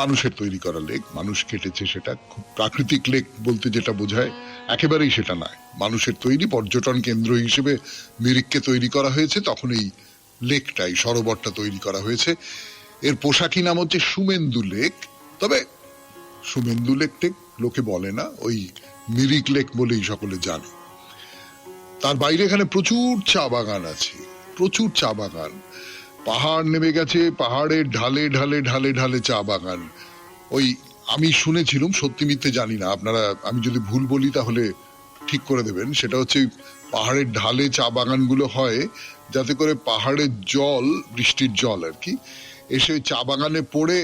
মানুষের তৈরি করা লেক, মানুষ কেটেছে। সেটা খুব প্রাকৃতিক লেক বলতে যেটা বোঝায় একেবারেই সেটা নয়, মানুষের তৈরি। পর্যটন কেন্দ্র হিসেবে মিরিককে তৈরি করা হয়েছে, তখন এই লেকটাই সরোবরটা তৈরি করা হয়েছে। এর পোশাকি নাম হচ্ছে সুমেন্দু লেক। তবে সুমেন্দু লেক টেক লোকে বলে না, ওই মিরিক লেক বলেই সকলে জানে। তার বাইরে এখানে প্রচুর চা বাগান আছে, প্রচুর চা বাগান। পাহাড় নেমে গেছে, পাহাড়ের ঢালে ঢালে ঢালে ঢালে চা বাগান। ওই আমি শুনেছিলাম, সত্যি মিথ্যে জানি না, আপনারা আমি যদি ভুল বলি তাহলে ঠিক করে দেবেন। সেটা হচ্ছে পাহাড়ের ঢালে চা বাগানগুলো হয় যাতে করে পাহাড়ের জল, বৃষ্টির জল আর কি, এসে চা বাগানে পড়ে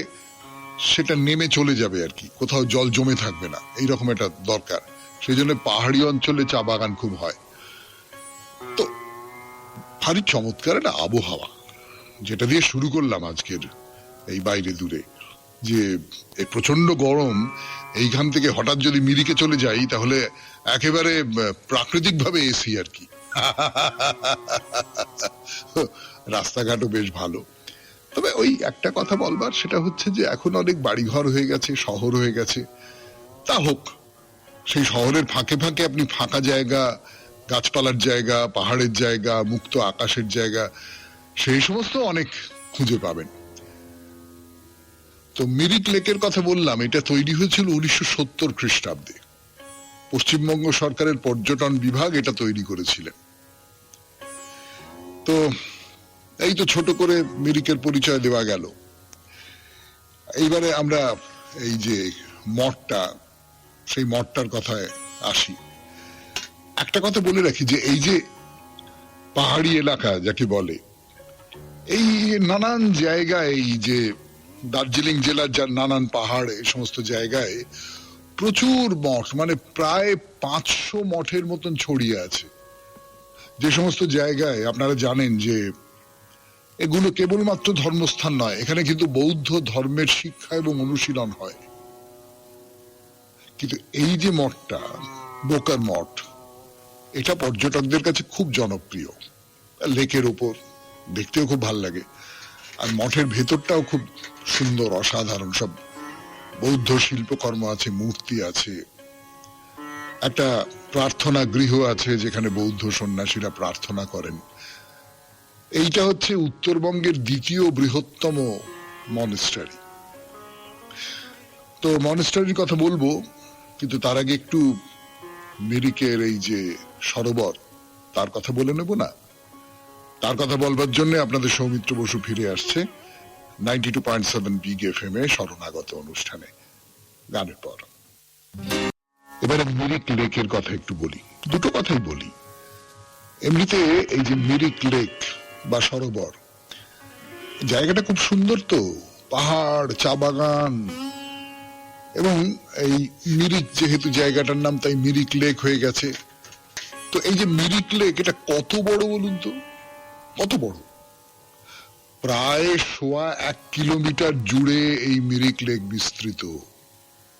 সেটা নেমে চলে যাবে আর কি, কোথাও জল জমে থাকবে না, এইরকম একটা দরকার। সেই জন্য পাহাড়ি অঞ্চলে চা বাগান খুব হয়। তো ভারী চমৎকার একটা আবহাওয়া, যেটা দিয়ে শুরু করলাম আজকের এই বাইরে দূরে। যে এই প্রচন্ড গরম, এইখান থেকে হঠাৎ যদি মিরিকে চলে যাই তাহলে একেবারে প্রাকৃতিক ভাবে এসি আর কি। রাস্তাঘাটও বেশ ভালো। তবে ওই একটা কথা বলবার, সেটা হচ্ছে যে এখন অনেক বাড়িঘর হয়ে গেছে, শহর হয়ে গেছে। তা হোক, সেই শহরের ফাঁকে ফাঁকে আপনি ফাঁকা জায়গা, গাছপালার জায়গা, পাহাড়ের জায়গা, মুক্ত আকাশের জায়গা, সেই সমস্ত অনেক খুঁজে পাবেন। তো মিরিক লেকের কথা বললাম, এটা তৈরি হয়েছিল 1970 খ্রিস্টাব্দে। পশ্চিমবঙ্গ সরকারের পর্যটন বিভাগ এটা তৈরি করেছিলেন। তো এই তো ছোট করে মিরিকের পরিচয় দেওয়া গেল। এইবারে আমরা এই যে মঠটা, সেই মঠটার কথায় আসি। একটা কথা বলে রাখি যে এই যে পাহাড়ি এলাকা যাকে বলে, এই নানান জায়গায়, এই যে দার্জিলিং জেলার যার নানান পাহাড়, এই সমস্ত জায়গায় প্রচুর মঠ, মানে প্রায় 500 মঠের মতন ছড়িয়ে আছে। যে সমস্ত জায়গায় আপনারা জানেন যে এগুলো কেবলমাত্র ধর্মস্থান নয়, এখানে কিন্তু বৌদ্ধ ধর্মের শিক্ষা এবং অনুশীলন হয়। কিন্তু এই যে মঠটা, বোকার মঠ, এটা পর্যটকদের কাছে খুব জনপ্রিয়। লেকের ওপর, দেখতেও খুব ভাল লাগে। আর মঠের ভেতরটাও খুব সুন্দর, অসাধারণ। সব বৌদ্ধ শিল্পকর্ম আছে, মূর্তি আছে, একটা প্রার্থনা গৃহ আছে যেখানে বৌদ্ধ সন্ন্যাসীরা প্রার্থনা করেন। এইটা হচ্ছে উত্তরবঙ্গের দ্বিতীয় বৃহত্তম মনেস্টারি। তো মনেস্টারির কথা বলবো, কিন্তু তার আগে একটু মিরিকের এই যে সরোবর, তার কথা বলে নেব না? তার কথা বলবার জন্য আপনাদের সৌমিত্র বসু ফিরে আসছে 92.7 বিগ এফএম এ শরণাগত অনুষ্ঠানে, গানের পর। এবারে মিরিক লেকের কথা একটু বলি, দুটো কথাই বলি। এমনিতে এই যে মিরিক লেক বা সরোবর, জায়গাটা খুব সুন্দর। তো পাহাড়, চা বাগান, এবং এই মিরিক যেহেতু জায়গাটার নাম, তাই মিরিক লেক হয়ে গেছে। তো এই যে মিরিক লেক, এটা কত বড় বলুন তো? কত বড়? প্রায় 1.25 কিলোমিটার জুড়ে এই মিরিক লেক বিস্তৃত,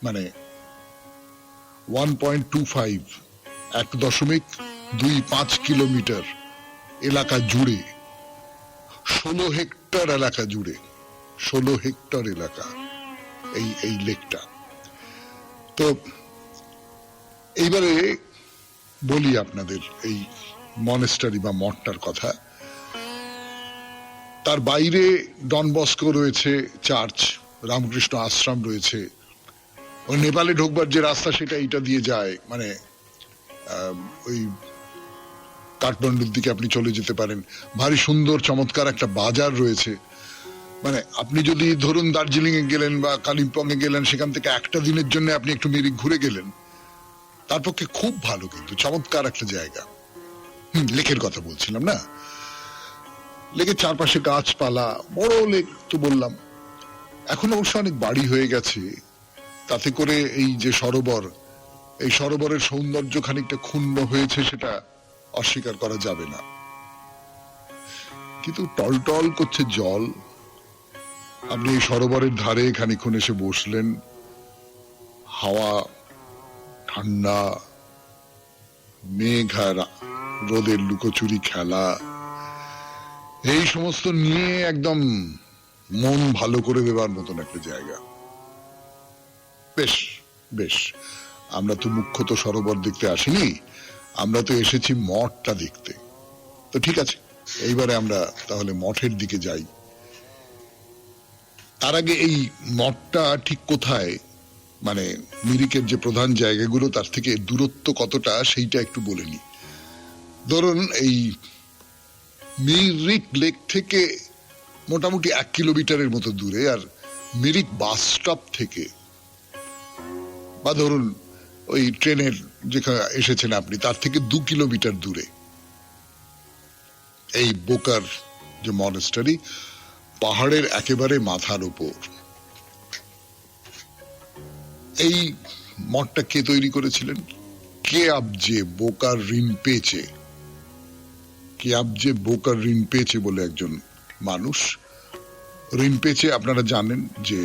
মানে 1.25, 1.25 কিলোমিটার এলাকা জুড়ে, 16 হেক্টর এলাকা জুড়ে, 16 হেক্টর এলাকা এই লেকটা। তো এইবারে বলি আপনাদের এই মনেস্টারি বা মঠটার কথা। তার বাইরে ডন বস্কো রয়েছে, চার্চ, রামকৃষ্ণ আশ্রম রয়েছে। ওই নেপালে ঢোকবার যে রাস্তা সেটা এইটা দিয়ে যায়, মানে ওই কাঠমান্ডুর দিকে আপনি চলে যেতে পারেন। ভারী সুন্দর চমৎকার একটা বাজার রয়েছে। মানে আপনি যদি ধরুন দার্জিলিং এ গেলেন বা কালিম্পং এ গেলেন, সেখান থেকে একটা দিনের জন্য আপনি একটু মিরিক ঘুরে গেলেন, তার পক্ষে খুব ভালো, কিন্তু চমৎকার একটা জায়গা। লেকের কথা বলছিলাম না, লেকের চারপাশে গাছপালা, বড় লেক তো বললাম। এখন অবশ্য অনেক বাড়ি হয়ে গেছে, তাতে করে এই যে সরোবর, এই সরোবরের সৌন্দর্য খানিকটা ক্ষুণ্ণ হয়েছে, সেটা অস্বীকার করা যাবে না। কিন্তু টলটল করছে জল। আপনি এই সরোবরের ধারে খানিকক্ষণ এসে বসলেন, হাওয়া ঠান্ডা, মেঘ আর রোদের লুকোচুরি খেলা, এই সমস্ত নিয়ে একদম মন ভালো করে দেবার মতন একটা জায়গা। বেশ বেশ, আমরা তো মুখ্যত সরোবর দেখতে আসিনি, আমরা তো এসেছি মঠটা দেখতে। তো ঠিক আছে, এইবারে আমরা তাহলে মঠের দিকে যাই। তার আগে এই মঠটা ঠিক কোথায়, মানে মিরিকের যে প্রধান জায়গাগুলো তার থেকে দূরত্ব কতটা সেইটা একটু বলে নি। ধরুন এই মিরিক লেক থেকে মোটামুটি 1 কিলোমিটারের মতো দূরে, আর মিরিক বাস স্টপ থেকে, বা ধরুন ওই ট্রেনের যেখানে এসেছেন আপনি তার থেকে 2 কিলোমিটার দূরে এই বোকার যে মনেস্টারি, পাহাড়ের একেবারে মাথার উপর। এই মঠটা কে তৈরি করেছিলেন? কেয়াবজে বোকার রিনপেচে। কেয়াবজে বোকার রিনপেচে বলে একজন মানুষ। রিনপেচে আপনারা জানেন যে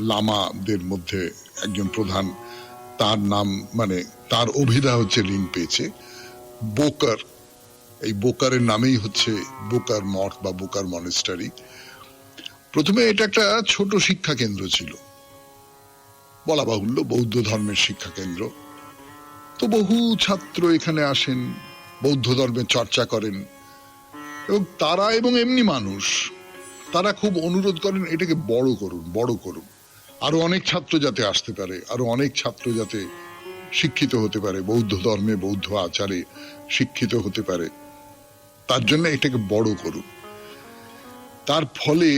লামাদের মধ্যে একজন প্রধান, তার নাম, মানে তার অভিধা হচ্ছে রিনপেচে। বোকার, এই বোকারের নামেই হচ্ছে বোকার মঠ বা বোকার মনেস্টারি। প্রথমে এটা একটা ছোট শিক্ষা কেন্দ্র ছিল, বলা বাহুল্য বৌদ্ধ ধর্মের শিক্ষা কেন্দ্র। তো বহু ছাত্র এখানে আসেন, বৌদ্ধ ধর্মের চর্চা করেন, এবং তারা এবং এমনি মানুষ, তারা খুব অনুরোধ করেন এটাকে বড় করুন, বড় করুন, আরো অনেক ছাত্র যাতে আসতে পারে, আরো অনেক ছাত্র যাতে শিক্ষিত হতে পারে, বৌদ্ধ ধর্মে বৌদ্ধ আচারে শিক্ষিত হতে পারে, তার জন্য এটাকে বড় করুন। তার ফলে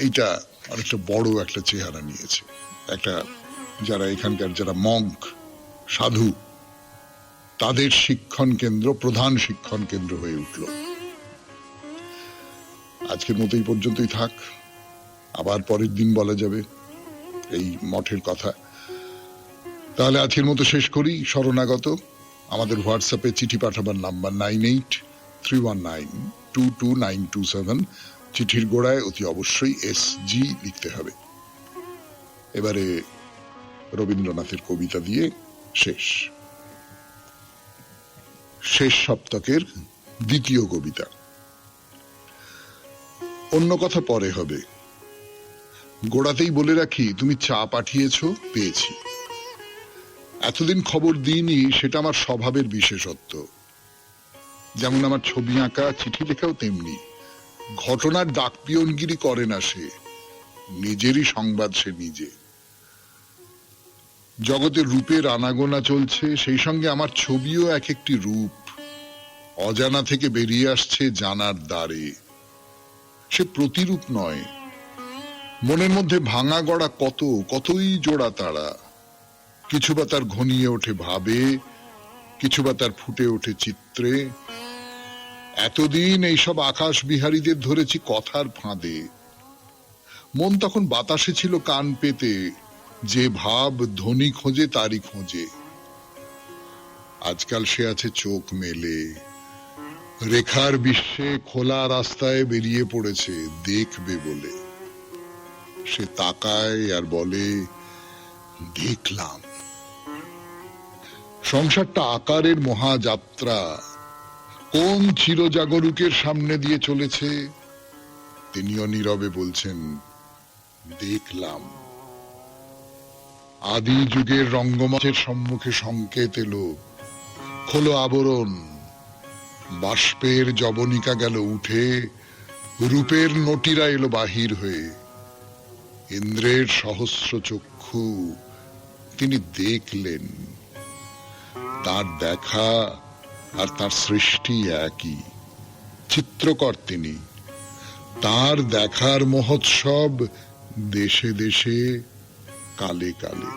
এইটা অনেকটা বড় একটা চেহারা নিয়েছে। একটা যারা এখানকার যারা মঙ্ক, সাধু, তাদের শিক্ষণ কেন্দ্র, প্রধান শিক্ষণ কেন্দ্র হয়ে উঠল। আজকের মতো এই পর্যন্তই থাক, আবার পরের দিন বলা যাবে এই মঠের কথা। তাহলে আজকের মতো শেষ করি। শরণাগত, আমাদের হোয়াটসঅ্যাপে চিঠি পাঠাবার নাম্বার 9831922927। চিঠির গোড়ায় অতি অবশ্যই SG লিখতে হবে। এবারে রবীন্দ্রনাথের কবিতা দিয়ে শেষ সপ্তকের দ্বিতীয় কবিতা। অন্য কথা পরে হবে, গোড়াতেই বলে রাখি, তুমি চা পাঠিয়েছো, পেয়েছি। এতদিন খবর দিইনি, সেটা আমার স্বভাবের বিশেষত্ব। যেমন আমার ছবি আঁকা, চিঠি লেখাও তেমনি। ঘটনার ডাকপিয়নগিরি করে না সে, নিজেরই সংবাদ সে নিজে। জগতের রূপের আনাগোনা চলছে, সেই সঙ্গে আমার ছবিও এক একটি রূপ, অজানা থেকে বেরিয়ে আসছে জানার দ্বারে। সে প্রতিরূপ নয়, মনের মধ্যে ভাঙা গড়া কতই জোড়া তারা। কিছু বা তার ঘনিয়ে ওঠে ভাবে, কিছু বা তার ফুটে ওঠে চিত্রে। এতদিন এইসব আকাশ বিহারীদের ধরেছি কথার ফাঁদে। মন তখন বাতাসে ছিল কান পেতে, যে ভাব ধ্বনি খোঁজে তারই খোঁজে। আজকাল সে আছে চোখ মেলে, রেখার বিশ্বে খোলা রাস্তায় বেরিয়ে পড়েছে দেখবে বলে। সে তাকায় আর বলে, দেখলাম। সংসারটা আকারের মহাযাত্রা কোন চিরজাগরুকের সামনে দিয়ে চলেছে, তিনিও নীরবে বলছেন, দেখলাম। আদি যুগের রঙ্গমঞ্চের সম্মুখে সংকেত এলো, খোলো আবরণ। বাষ্পের জবনিকা গেল উঠে, রূপের নটিরা এলো বাহির হয়ে, ইন্দ্রের সহস্র চক্ষু তিনি দেখলেন। তার দেখা আর তার সৃষ্টি একই, চিত্রকর তিনি। তার দেখার মহোৎসব দেশে দেশে, কালে কালে।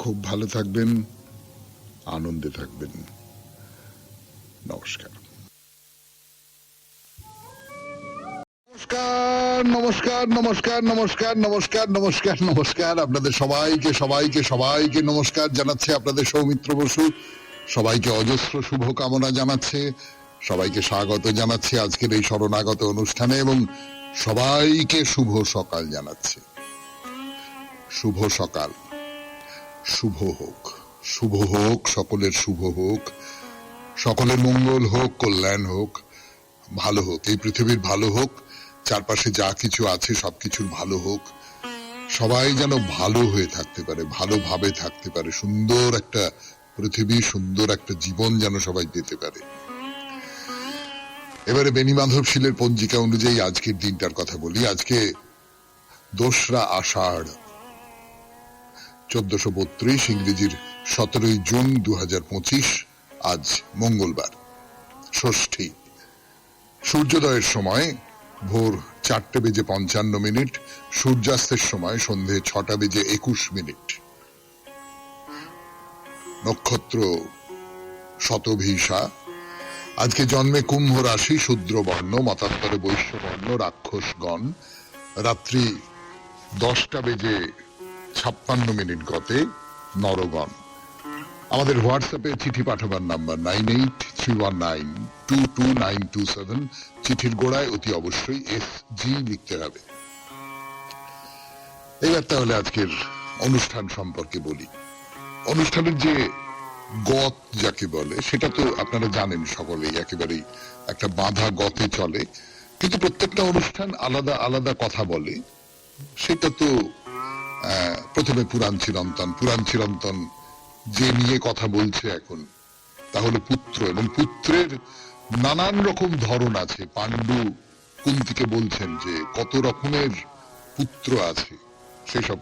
খুব ভালো থাকবেন, আনন্দে থাকবেন। নমস্কার। নমস্কার নমস্কার নমস্কার নমস্কার নমস্কার নমস্কার আপনাদের সবাইকে সবাইকে সবাইকে নমস্কার জানাচ্ছে আপনাদের সৌমিত্র বসু। সবাইকে অজস্র শুভকামনা জানাচ্ছে, সবাইকে স্বাগত জানাচ্ছি আজকের এই শরণাগত অনুষ্ঠানে, এবং সবাইকে শুভ সকাল জানাচ্ছে। শুভ সকাল, শুভ হোক, শুভ হোক, সকলের শুভ হোক, সকলের মঙ্গল হোক, কল্যাণ হোক, ভালো হোক, এই পৃথিবীর ভালো হোক, চারপাশে যা কিছু আছে সবকিছুর ভালো হোক। সবাই যেন ভালো হয়ে থাকতে পারে, ভালোভাবে থাকতে পারে, সুন্দর একটা পৃথিবী, সুন্দর একটা জীবন যেন সবাই পেতে পারে। এবারে বেণীমাধব শীলের পঞ্জিকা অনুযায়ী আজকের দিনটার কথা বলি। আজকে 2রা আষাঢ়, 1432, ইংরেজির 17ই জুন 2025। আজ মঙ্গলবার, ষষ্ঠী। সূর্যোদয়ের সময় ভোর 4:55, সূর্যাস্তের সময় সন্ধে 6:21। নক্ষত্র শতভিষা। আজকে জন্মে কুম্ভ রাশি, শূদ্র বর্ণ, মতান্তরে বৈশ্য বর্ণ, রাক্ষসগণ। রাত্রি 10:56 গতে নরগণ। আমাদের হোয়াটসঅ্যাপে চিঠি পাঠাবার নাম্বার 9831922927। চিঠির গোড়ায় অতি অবশ্যই SG লিখতে হবে। এবার তাহলে আজকের অনুষ্ঠান সম্পর্কে বলি। অনুষ্ঠানের যে গত যাকে বলে সেটা তো আপনারা জানেন সকলেই, একেবারেই একটা বাঁধা গতে চলে, কিন্তু প্রত্যেকটা অনুষ্ঠান আলাদা আলাদা কথা বলে। সেটা তো প্রথমে পুরাণ চিরন্তন যে নিয়ে কথা বলছে এখন, তাহলে পুত্র, এবং পুত্রের নানান রকম ধরন আছে। পাণ্ডু কুন্তিকে বলছেন যে কত রকমের পুত্র আছে, সেসব